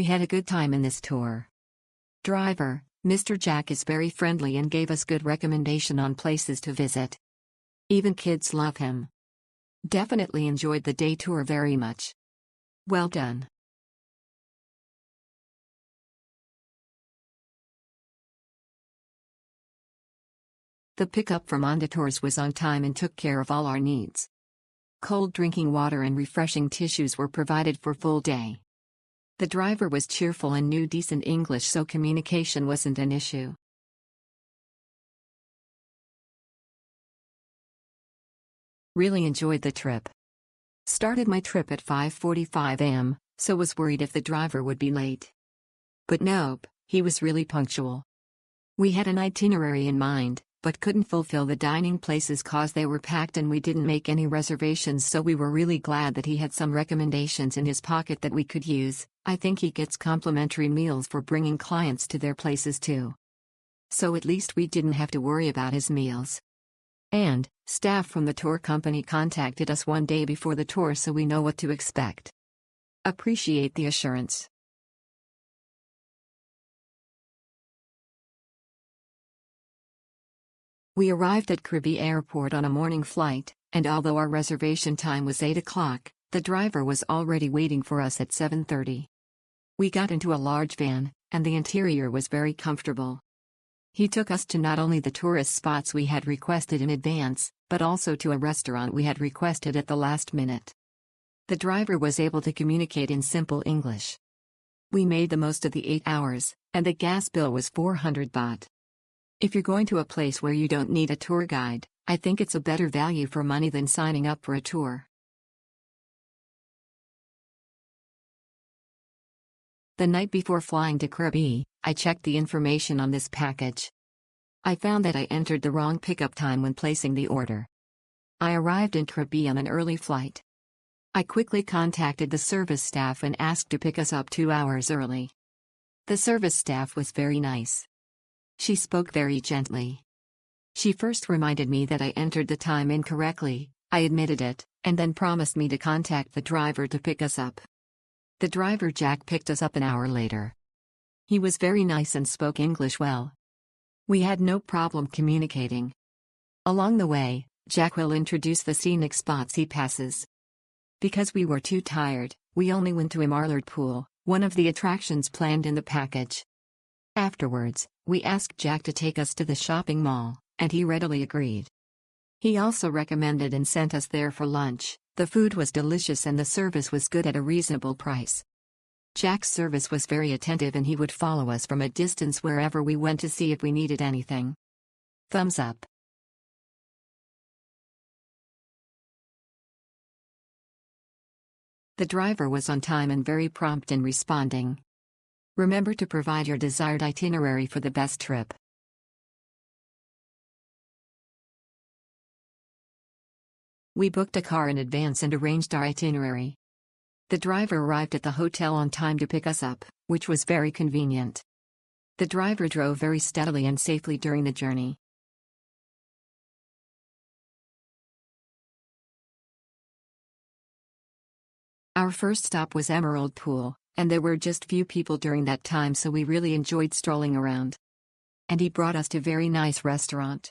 We had a good time in this tour. Driver, Mr. Jack, is very friendly and gave us good recommendation on places to visit. Even kids love him. Definitely enjoyed the day tour very much. Well done. The pickup from Onda Tours was on time and took care of all our needs. Cold drinking water and refreshing tissues were provided for full day. The driver was cheerful and knew decent English, so communication wasn't an issue. Really enjoyed the trip. Started my trip at 5:45 am, so was worried if the driver would be late. But nope, he was really punctual. We had an itinerary in mind, but couldn't fulfill the dining places cause they were packed and we didn't make any reservations, so we were really glad that he had some recommendations in his pocket that we could use. I think he gets complimentary meals for bringing clients to their places too. So at least we didn't have to worry about his meals. And, staff from the tour company contacted us one day before the tour so we know what to expect. Appreciate the assurance. We arrived at Krabi airport on a morning flight, and although our reservation time was 8 o'clock, the driver was already waiting for us at 7:30. We got into a large van, and the interior was very comfortable. He took us to not only the tourist spots we had requested in advance, but also to a restaurant we had requested at the last minute. The driver was able to communicate in simple English. We made the most of the 8 hours, and the gas bill was 400 baht. If you're going to a place where you don't need a tour guide, I think it's a better value for money than signing up for a tour. The night before flying to Krabi, I checked the information on this package. I found that I entered the wrong pickup time when placing the order. I arrived in Krabi on an early flight. I quickly contacted the service staff and asked to pick us up 2 hours early. The service staff was very nice. She spoke very gently. She first reminded me that I entered the time incorrectly. I admitted it, and then promised me to contact the driver to pick us up. The driver Jack picked us up an hour later. He was very nice and spoke English well. We had no problem communicating. Along the way, Jack will introduce the scenic spots he passes. Because we were too tired, we only went to Imarlard Pool, one of the attractions planned in the package. Afterwards, we asked Jack to take us to the shopping mall, and he readily agreed. He also recommended and sent us there for lunch. The food was delicious and the service was good at a reasonable price. Jack's service was very attentive and he would follow us from a distance wherever we went to see if we needed anything. Thumbs up. The driver was on time and very prompt in responding. Remember to provide your desired itinerary for the best trip. We booked a car in advance and arranged our itinerary. The driver arrived at the hotel on time to pick us up, which was very convenient. The driver drove very steadily and safely during the journey. Our first stop was Emerald Pool, and there were just few people during that time, so we really enjoyed strolling around. And he brought us to a very nice restaurant.